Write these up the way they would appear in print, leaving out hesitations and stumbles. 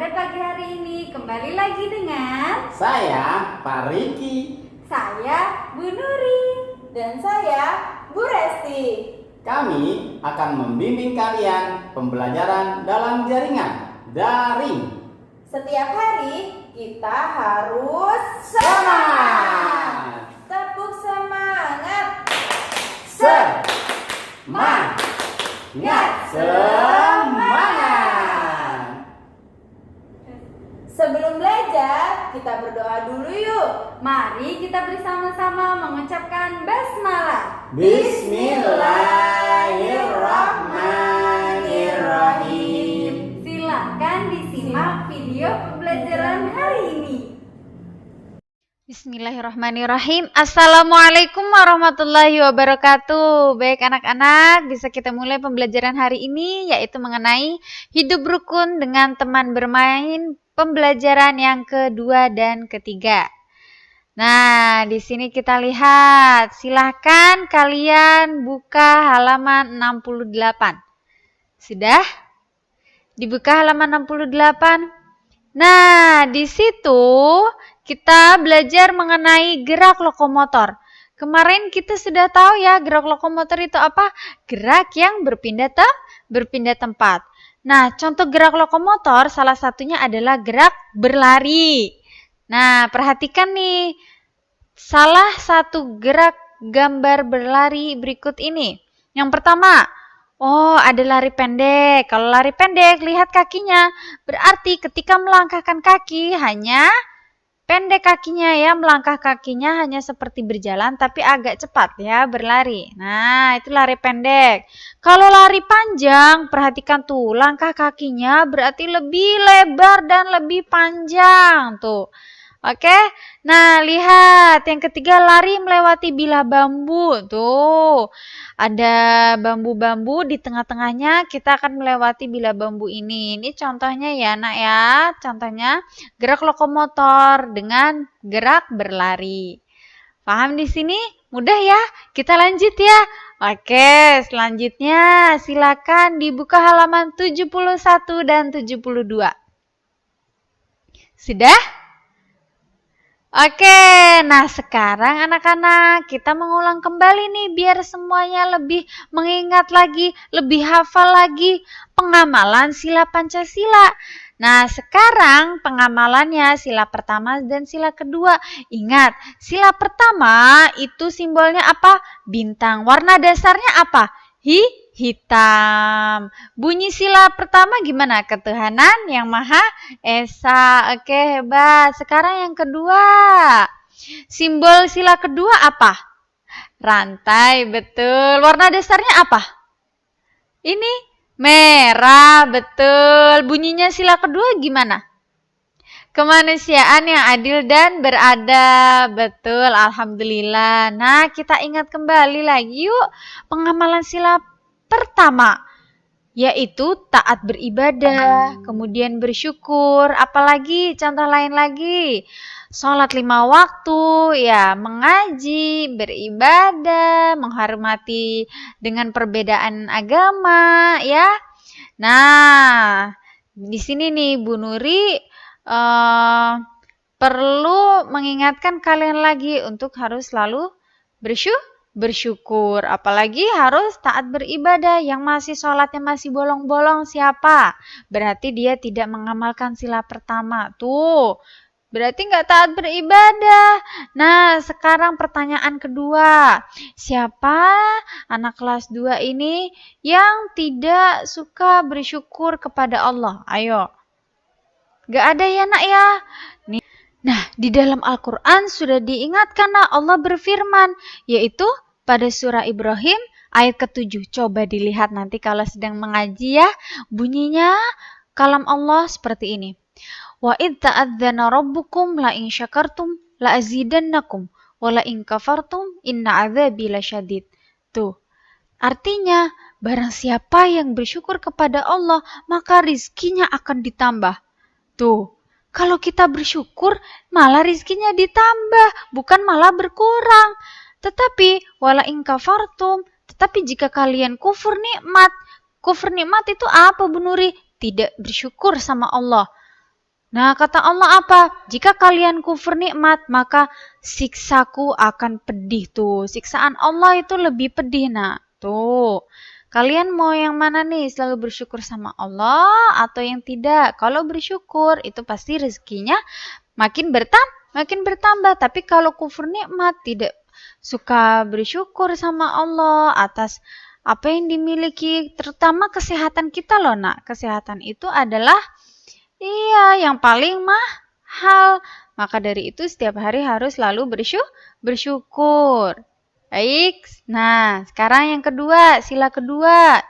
pada pagi hari ini kembali lagi dengan Saya Pak Riki. saya Bu Nuri Dan saya Bu Resti. Kami akan membimbing kalian pembelajaran dalam jaringan daring. Setiap hari kita harus semangat. Tepuk semangat. Semangat. Sebelum belajar, kita berdoa dulu yuk. Mari kita bersama-sama mengucapkan basmalah. Bismillahirrahmanirrahim. Silakan disimak video pembelajaran hari ini. Bismillahirrahmanirrahim. Assalamualaikum warahmatullahi wabarakatuh. Baik anak-anak, bisa kita mulai pembelajaran hari ini yaitu mengenai hidup rukun dengan teman bermain, pembelajaran yang kedua dan ketiga. Nah, di sini kita lihat. Silahkan kalian buka halaman 68. Sudah? Dibuka halaman 68. Nah, di situ kita belajar mengenai gerak lokomotor. Kemarin kita sudah tahu ya, gerak lokomotor itu apa? Gerak yang berpindah tempat. Nah, contoh gerak lokomotor salah satunya adalah gerak berlari. Nah, perhatikan nih. Salah satu gerak gambar berlari berikut ini. Yang pertama, ada lari pendek. Kalau lari pendek, lihat kakinya. Berarti ketika melangkahkan kaki hanya pendek kakinya ya, melangkah kakinya hanya seperti berjalan tapi agak cepat ya berlari. Nah, itu lari pendek. Kalau lari panjang, perhatikan tuh, langkah kakinya berarti lebih lebar dan lebih panjang tuh. Oke, nah lihat yang ketiga lari melewati bilah bambu tuh. Ada bambu-bambu di tengah-tengahnya, kita akan melewati bilah bambu ini. Ini contohnya ya nak ya, contohnya gerak lokomotor dengan gerak berlari. Paham di sini? Mudah ya? Kita lanjut ya. Oke, selanjutnya silakan dibuka halaman 71 dan 72. Sudah? Oke, nah sekarang anak-anak kita mengulang kembali nih biar semuanya lebih mengingat lagi, lebih hafal lagi pengamalan sila Pancasila. Nah sekarang pengamalannya sila pertama dan sila kedua. Ingat, sila pertama itu simbolnya apa? Bintang. Warna dasarnya apa? Hitam. Bunyi sila pertama gimana? Ketuhanan yang Maha Esa. Oke, hebat. Sekarang yang kedua. Simbol sila kedua apa? Rantai, betul. Warna dasarnya apa? Ini merah, betul. Bunyinya sila kedua gimana? Kemanusiaan yang adil dan beradab. Betul, alhamdulillah. Nah, kita ingat kembali lagi yuk pengamalan sila pertama, yaitu taat beribadah, kemudian bersyukur, apalagi contoh lain lagi, sholat 5 waktu, ya mengaji, beribadah, menghormati dengan perbedaan agama, ya. Nah, di sini nih Bu Nuri perlu mengingatkan kalian lagi untuk harus selalu bersyukur, apalagi harus taat beribadah. Yang masih sholatnya masih bolong-bolong siapa? Berarti dia tidak mengamalkan sila pertama. Tuh, berarti nggak taat beribadah. Nah, sekarang pertanyaan kedua. Siapa anak kelas 2 ini yang tidak suka bersyukur kepada Allah? Ayo. Nggak ada ya nak ya? Nah, di dalam Al-Quran sudah diingatkan nak, Allah berfirman, yaitu pada surah Ibrahim ayat ke-7. Coba dilihat nanti kalau sedang mengaji ya. Bunyinya kalam Allah seperti ini. Wa id ta'adzana rabbukum la in syakartum la azidannakum wa la in kafartum inna adzabi lasyadid. Tuh. Artinya, barang siapa yang bersyukur kepada Allah, maka rizkinya akan ditambah. Tuh. Kalau kita bersyukur, malah rizkinya ditambah, bukan malah berkurang. Tetapi, wala in kafartum, tetapi jika kalian kufur nikmat itu apa Bu Nuri? Tidak bersyukur sama Allah. Nah, kata Allah apa? Jika kalian kufur nikmat, maka siksaku akan pedih tuh. Siksaan Allah itu lebih pedih, nak. Tuh. Kalian mau yang mana nih? Selalu bersyukur sama Allah atau yang tidak? Kalau bersyukur, itu pasti rezekinya makin bertambah. Tapi kalau kufur nikmat, tidak suka bersyukur sama Allah atas apa yang dimiliki, terutama kesehatan kita loh, nak. Kesehatan itu adalah yang paling mahal. Maka dari itu setiap hari harus selalu bersyukur. Baik. Nah, sekarang yang kedua, sila kedua.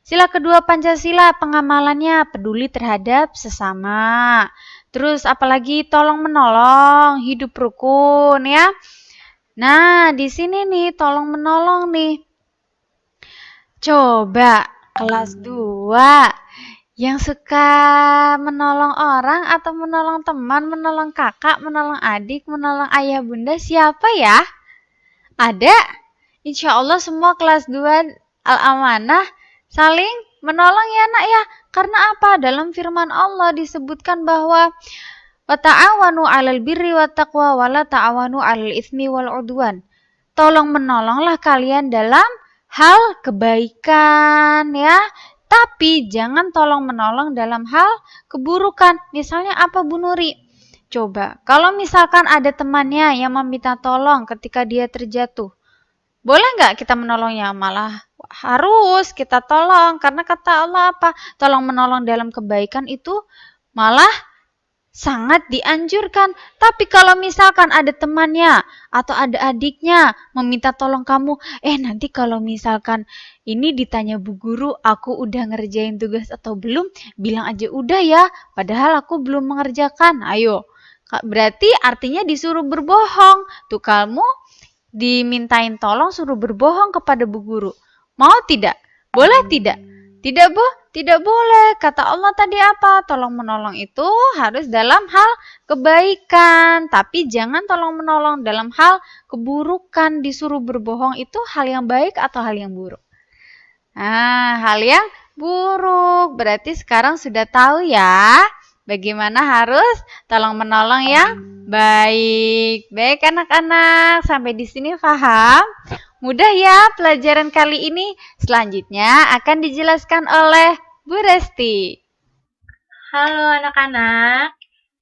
Sila kedua Pancasila, pengamalannya peduli terhadap sesama. Terus apalagi tolong menolong, hidup rukun ya. Nah, di sini nih tolong menolong nih. Coba kelas 2 yang suka menolong orang atau menolong teman, menolong kakak, menolong adik, menolong ayah bunda, siapa ya? Ada? Insya Allah semua kelas 2 Al-Amanah saling menolong ya nak ya. Karena apa? Dalam firman Allah disebutkan bahwa wa ta'awanu 'alal birri wat taqwa wa la ta'awanu 'alal itsmi wal 'udwan. Tolong menolonglah kalian dalam hal kebaikan ya. Tapi jangan tolong menolong dalam hal keburukan. Misalnya apa Bu Nuri? Coba, kalau misalkan ada temannya yang meminta tolong ketika dia terjatuh, boleh nggak kita menolongnya? Malah harus kita tolong. Karena kata Allah apa? Tolong menolong dalam kebaikan itu malah sangat dianjurkan. Tapi kalau misalkan ada temannya atau ada adiknya meminta tolong kamu, nanti kalau misalkan ini ditanya Bu Guru, aku udah ngerjain tugas atau belum, bilang aja udah ya, padahal aku belum mengerjakan. Ayo, berarti artinya disuruh berbohong. Tuh kamu dimintain tolong suruh berbohong kepada Bu Guru. Mau tidak? Boleh tidak? Tidak Bu? Tidak boleh. Kata Allah tadi apa? Tolong menolong itu harus dalam hal kebaikan. Tapi jangan tolong menolong dalam hal keburukan. Disuruh berbohong itu hal yang baik atau hal yang buruk? Nah, hal yang buruk. Berarti sekarang sudah tahu ya bagaimana harus tolong menolong yang baik. Baik anak-anak, sampai di sini paham? Mudah ya pelajaran kali ini. Selanjutnya akan dijelaskan oleh Bu Resti. Halo anak-anak.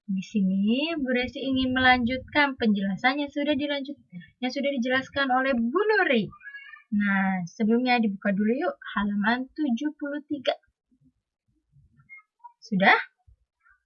Di sini Bu Resti ingin melanjutkan penjelasan yang sudah dijelaskan oleh Bu Nuri. Nah, sebelumnya dibuka dulu yuk halaman 73. Sudah?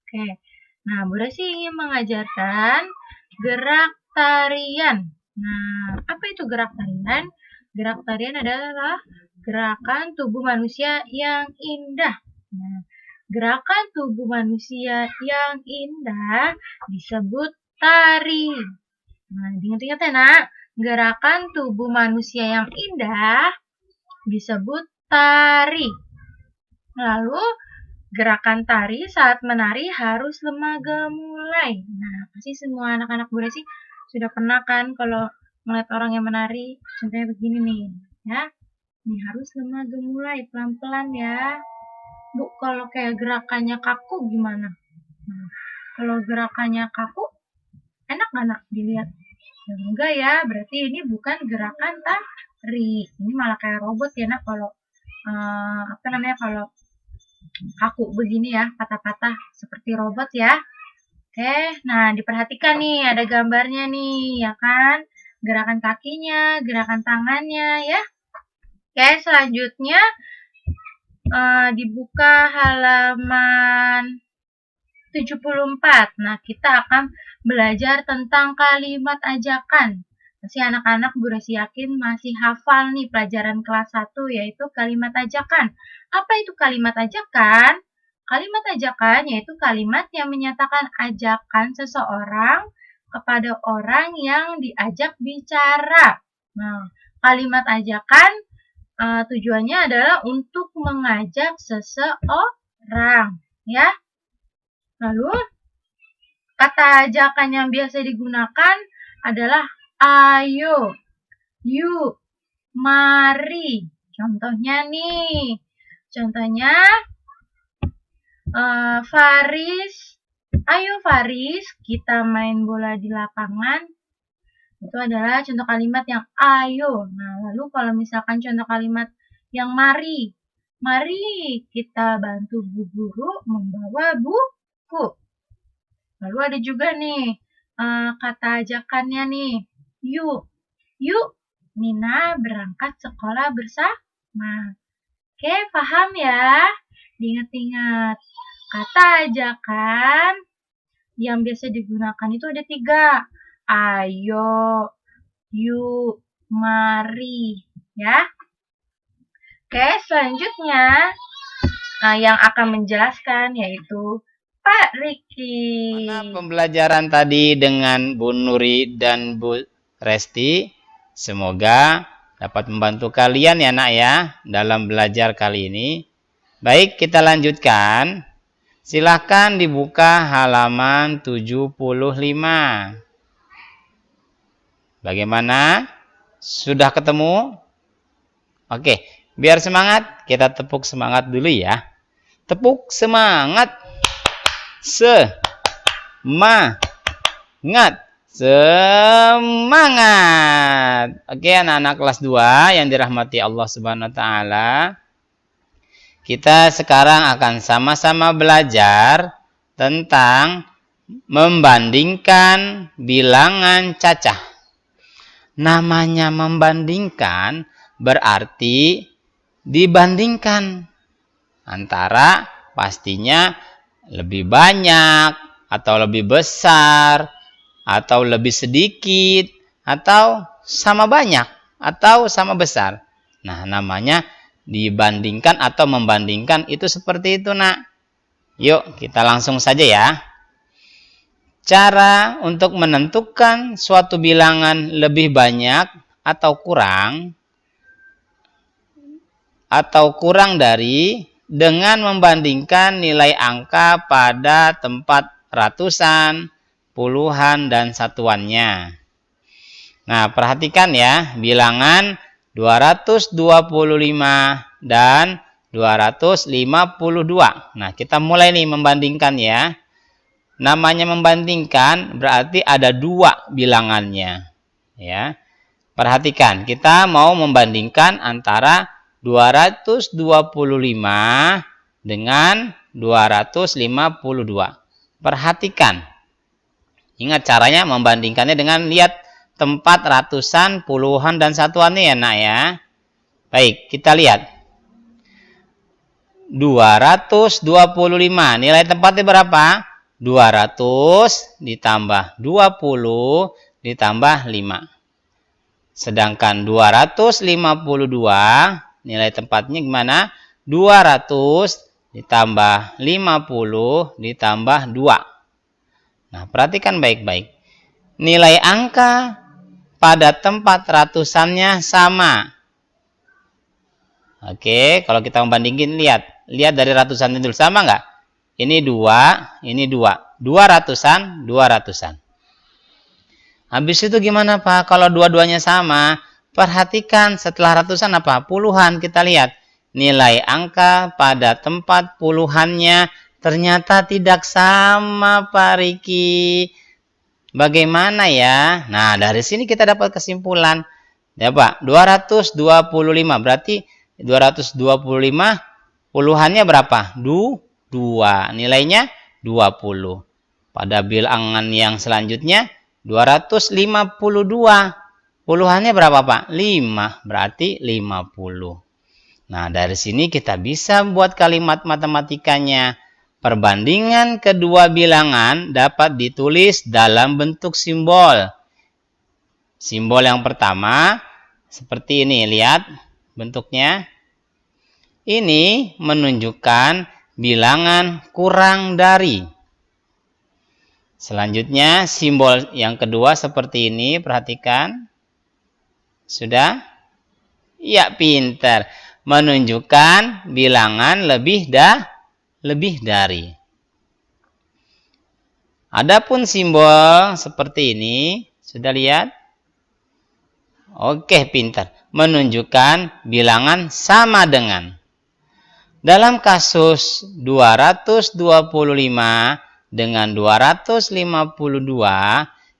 Oke. Nah, Bu Resti ingin mengajarkan gerak tarian. Nah, apa itu gerak tarian? Gerak tarian adalah gerakan tubuh manusia yang indah. Nah, gerakan tubuh manusia yang indah disebut tari. Nah, diingat-ingat ya nak, gerakan tubuh manusia yang indah disebut tari. Lalu, gerakan tari saat menari harus lemah gemulai. Nah, pasti semua anak-anak Bu Resti sudah pernah kan kalau melihat orang yang menari, contohnya begini nih, ya. Ini harus lemah gemulai, pelan-pelan ya. Bu, kalau kayak gerakannya kaku gimana? Nah, kalau gerakannya kaku, enak nggak nak dilihat? Ya, enggak ya, berarti ini bukan gerakan tari. Ini malah kayak robot ya nak kalau kalau kaku begini ya, patah-patah seperti robot ya. Oke, nah diperhatikan nih, ada gambarnya nih, ya kan? Gerakan kakinya, gerakan tangannya ya. Oke, selanjutnya dibuka halaman 74. Nah, kita akan belajar tentang kalimat ajakan. Pasti anak-anak Bu Resti yakin masih hafal nih pelajaran kelas 1 yaitu kalimat ajakan. Apa itu kalimat ajakan? Kalimat ajakan yaitu kalimat yang menyatakan ajakan seseorang kepada orang yang diajak bicara. Nah, kalimat ajakan tujuannya adalah untuk mengajak seseorang, ya. Lalu, kata ajakan yang biasa digunakan adalah ayo, yuk, mari. Contohnya nih, Faris Ayo Faris, kita main bola di lapangan. Itu adalah contoh kalimat yang ayo. Nah, lalu kalau misalkan contoh kalimat yang mari. Mari kita bantu Bu Guru membawa buku. Lalu ada juga nih kata ajakannya nih. Yuk, yuk Nina berangkat sekolah bersama. Oke, paham ya? Diingat-ingat. Kata ajakan yang biasa digunakan itu ada 3. Ayo, yuk, mari. Ya. Oke, selanjutnya yang akan menjelaskan yaitu Pak Riki. Mana pembelajaran tadi dengan Bu Nuri dan Bu Resti? Semoga dapat membantu kalian ya nak ya dalam belajar kali ini. Baik, kita lanjutkan. Silahkan dibuka halaman 75. Bagaimana? Sudah ketemu? Oke, biar semangat, kita tepuk semangat dulu ya. Tepuk semangat. Semangat. Semangat. Oke, anak-anak kelas 2 yang dirahmati Allah Subhanahu wa taala. Kita sekarang akan sama-sama belajar tentang membandingkan bilangan cacah. Namanya membandingkan berarti dibandingkan antara pastinya lebih banyak atau lebih besar atau lebih sedikit atau sama banyak atau sama besar. Nah, namanya dibandingkan atau membandingkan itu seperti itu nak. Yuk kita langsung saja ya. Cara untuk menentukan suatu bilangan lebih banyak atau kurang dari dengan membandingkan nilai angka pada tempat ratusan, puluhan, dan satuannya. Nah, perhatikan ya, bilangan 225 dan 252. Nah, kita mulai nih membandingkan ya. Namanya membandingkan berarti ada 2 bilangannya. Ya. Perhatikan, kita mau membandingkan antara 225 dengan 252. Perhatikan. Ingat caranya membandingkannya dengan lihat tempat ratusan, puluhan, dan satuannya ya nak ya. Baik, kita lihat. 225. Nilai tempatnya berapa? 200 ditambah 20 ditambah 5. Sedangkan 252 nilai tempatnya gimana? 200 ditambah 50 ditambah 2. Nah, perhatikan baik-baik. Nilai angka pada tempat ratusannya sama. Oke, kalau kita membandingin, lihat dari ratusan itu sama nggak? Ini 2, ini 2. 200-an, 200-an. Habis itu gimana Pak? Kalau dua-duanya sama, perhatikan setelah ratusan apa? Puluhan. Kita lihat nilai angka pada tempat puluhannya ternyata tidak sama Pak Riki. Bagaimana ya? Nah, dari sini kita dapat kesimpulan. Ya Pak, 225 berarti 225 puluhannya berapa? 2. Nilainya 20. Pada bilangan yang selanjutnya 252. Puluhannya berapa Pak? 5. Berarti 50. Nah, dari sini kita bisa buat kalimat matematikanya. Perbandingan kedua bilangan dapat ditulis dalam bentuk simbol. Simbol yang pertama seperti ini, lihat bentuknya. Ini menunjukkan bilangan kurang dari. Selanjutnya simbol yang kedua seperti ini, perhatikan. Sudah? Ya, pintar. Menunjukkan bilangan lebih dari. Adapun simbol seperti ini, sudah lihat? Oke, pintar. Menunjukkan bilangan sama dengan. Dalam kasus 225 dengan 252,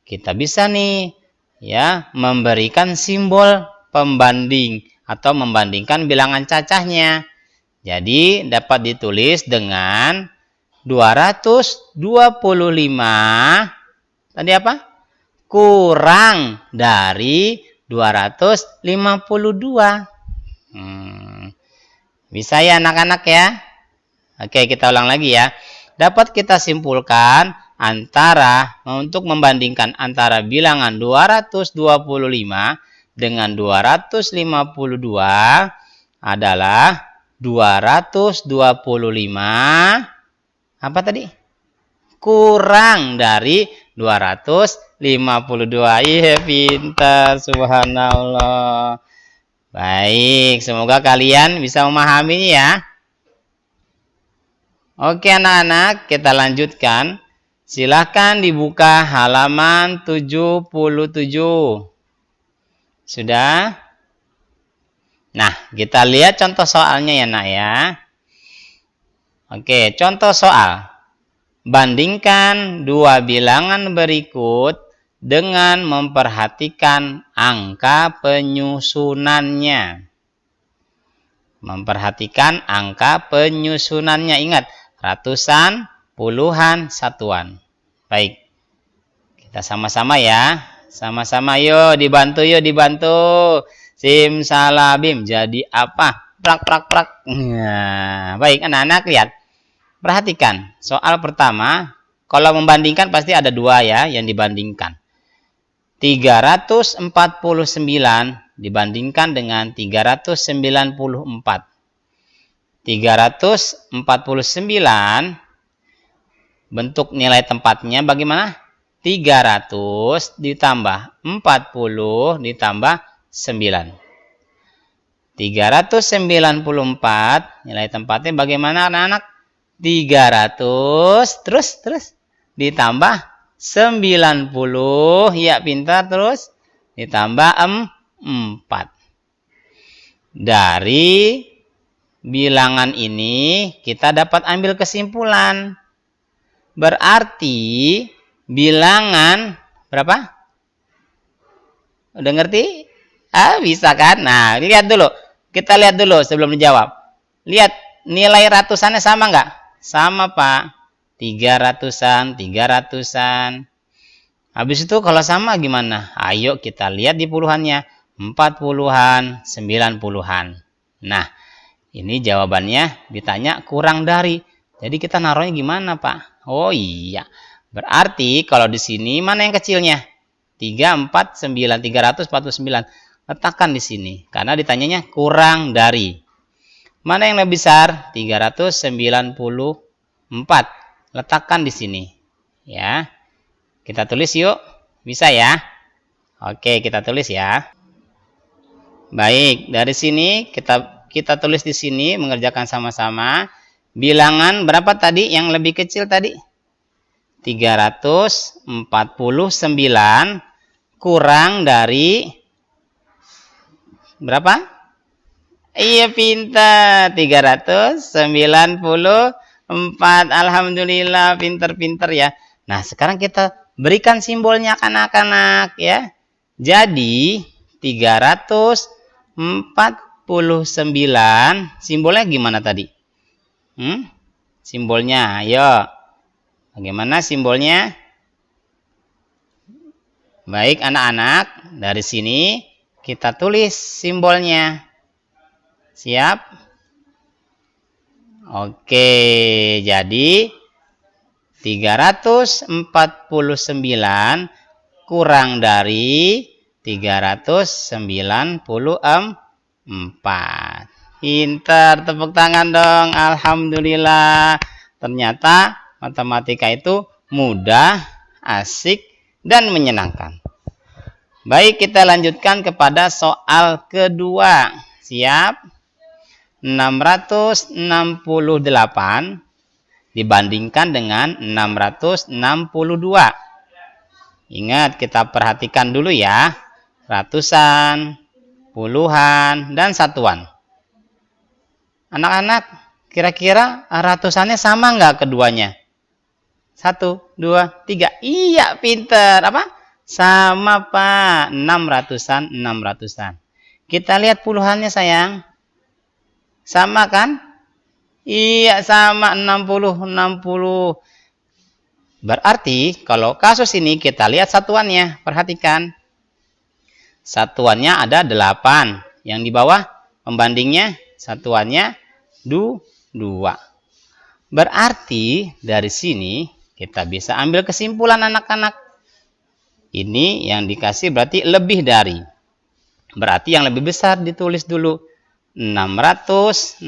kita bisa nih ya memberikan simbol pembanding atau membandingkan bilangan cacahnya. Jadi dapat ditulis dengan 225 tadi apa? Kurang dari 252. Bisa ya anak-anak ya? Oke, kita ulang lagi ya. Dapat kita simpulkan untuk membandingkan antara bilangan 225 dengan 252 adalah 225 apa tadi? Kurang dari 252. Iya, pintar, subhanallah. Baik, semoga kalian bisa memahaminya ya. Oke anak-anak, kita lanjutkan. Silahkan dibuka halaman 77. Sudah? Nah, kita lihat contoh soalnya ya nak ya. Oke, contoh soal. Bandingkan dua bilangan berikut dengan memperhatikan angka penyusunannya. Memperhatikan angka penyusunannya. Ingat, ratusan, puluhan, satuan. Baik, kita sama-sama ya. Sama-sama yuk, dibantu yuk, dibantu. Simsalabim, jadi apa? Prak, prak, prak. Nah, baik, anak-anak lihat. Perhatikan, soal pertama, kalau membandingkan pasti ada dua ya yang dibandingkan. 349 dibandingkan dengan 394. 349 bentuk nilai tempatnya bagaimana? 300 ditambah 40 ditambah 9. 394 nilai tempatnya bagaimana anak-anak? 300 terus ditambah 90, ya pintar, terus ditambah 4. Dari bilangan ini kita dapat ambil kesimpulan. Berarti bilangan berapa? Udah ngerti? Bisa kan? Nah, lihat dulu. Kita lihat dulu sebelum dijawab. Lihat nilai ratusannya sama nggak? Sama Pak. 300-an, 300-an. Habis itu kalau sama gimana? Ayo kita lihat di puluhannya. 40-an, 90-an. Nah, ini jawabannya ditanya kurang dari. Jadi kita naruhnya gimana Pak? Oh iya. Berarti kalau di sini mana yang kecilnya? 349, 349. Letakkan di sini. Karena ditanyanya kurang dari. Mana yang lebih besar? 394. Letakkan di sini. Ya. Kita tulis yuk. Bisa ya? Oke, kita tulis ya. Baik, dari sini kita tulis di sini mengerjakan sama-sama. Bilangan berapa tadi yang lebih kecil tadi? 349 kurang dari berapa? Iya pintar, 394. Alhamdulillah, pintar-pintar ya. Nah, sekarang kita berikan simbolnya anak-anak ya. Jadi 349 simbolnya gimana tadi? Simbolnya, ayo. Bagaimana simbolnya? Baik anak-anak, dari sini kita tulis simbolnya. Siap? Oke, jadi 349 kurang dari 394. Pintar, tepuk tangan dong. Alhamdulillah. Ternyata matematika itu mudah, asik, dan menyenangkan. Baik, kita lanjutkan kepada soal kedua. Siap? 668 dibandingkan dengan 662. Ingat, kita perhatikan dulu ya. Ratusan, puluhan, dan satuan. Anak-anak, kira-kira ratusannya sama nggak keduanya? 1, 2, 3. Iya, pinter. Apa? Sama, Pak. 600-an, 600-an. Kita lihat puluhannya, sayang. Sama kan? Iya, sama 60, 60. Berarti kalau kasus ini kita lihat satuannya. Perhatikan. Satuannya ada 8. Yang di bawah pembandingnya satuannya 2. Berarti dari sini kita bisa ambil kesimpulan anak-anak. Ini yang dikasih berarti lebih dari. Berarti yang lebih besar ditulis dulu. 668.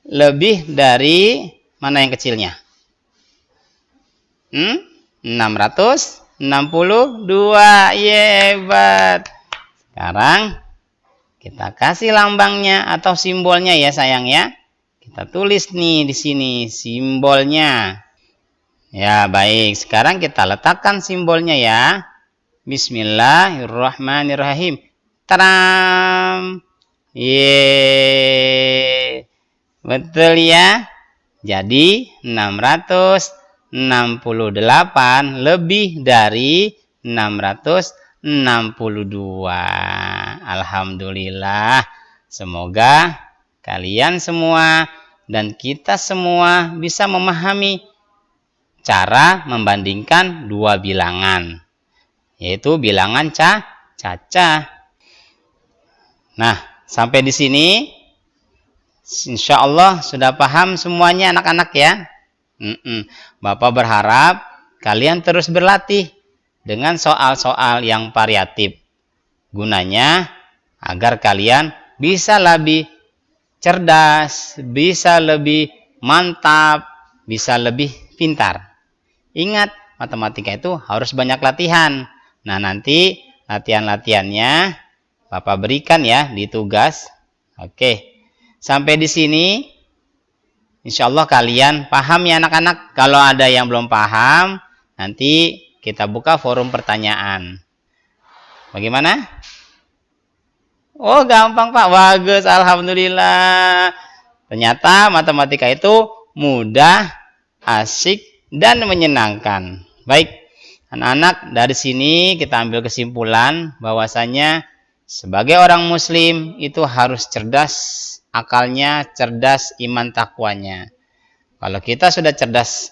Lebih dari mana yang kecilnya? 662. Hebat. Sekarang kita kasih lambangnya atau simbolnya ya sayang ya. Kita tulis nih di sini simbolnya. Ya, baik. Sekarang kita letakkan simbolnya ya. Bismillahirrahmanirrahim. Taram. Ye. Betul ya? Jadi 668 lebih dari 662. Alhamdulillah. Semoga kalian semua dan kita semua bisa memahami cara membandingkan dua bilangan, yaitu bilangan caca. Nah, sampai di sini insya Allah sudah paham semuanya anak-anak ya. Bapak berharap kalian terus berlatih dengan soal-soal yang variatif. Gunanya agar kalian bisa lebih cerdas, bisa lebih mantap, bisa lebih pintar. Ingat, matematika itu harus banyak latihan. Nah, nanti latihan-latihannya Bapak berikan ya di tugas. Oke. Sampai di sini, insya Allah kalian paham ya anak-anak. Kalau ada yang belum paham, nanti kita buka forum pertanyaan. Bagaimana? Oh, gampang Pak. Bagus, alhamdulillah. Ternyata matematika itu mudah, asik, dan menyenangkan. Baik, anak-anak, dari sini kita ambil kesimpulan bahwasanya sebagai orang muslim itu harus cerdas akalnya, cerdas iman takwanya. Kalau kita sudah cerdas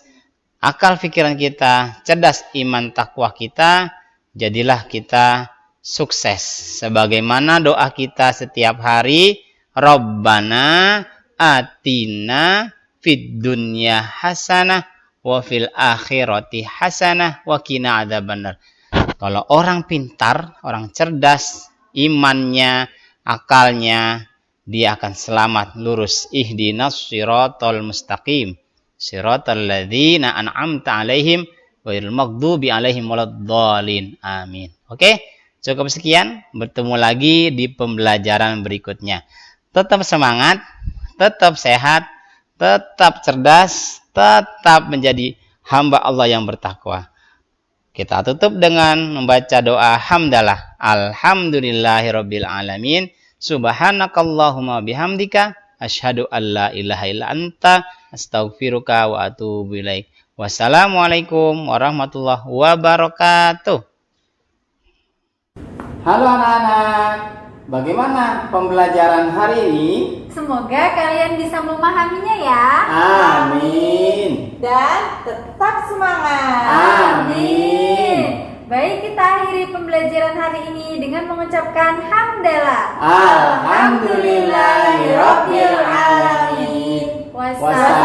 akal pikiran kita, cerdas iman takwa kita, jadilah kita sukses. Sebagaimana doa kita setiap hari, Rabbana atina fid dunya hasanah wa fil akhirati hasanah wa qina adzabannar. Kalau orang pintar, orang cerdas, imannya, akalnya, dia akan selamat lurus. Ihdinas siratal mustaqim, siratal ladzina an'amta alaihim ghairil maghdubi alaihim waladdallin. Amin. Oke, cukup sekian. Bertemu lagi di pembelajaran berikutnya. Tetap semangat, tetap sehat, tetap cerdas, tetap menjadi hamba Allah yang bertakwa. Kita tutup dengan membaca doa hamdalah. Alhamdulillahirabbil alamin. Subhanakallahumma bihamdika asyhadu an la ilaha illa anta astaghfiruka wa atubu ilaik. Wassalamualaikum warahmatullahi wabarakatuh. Halo anak-anak, bagaimana pembelajaran hari ini? Semoga kalian bisa memahaminya ya. Amin. Dan tetap semangat. Amin. Baik, kita akhiri pembelajaran hari ini dengan mengucapkan hamdalah. Alhamdulillahirabbil alamin. Wassalamualaikum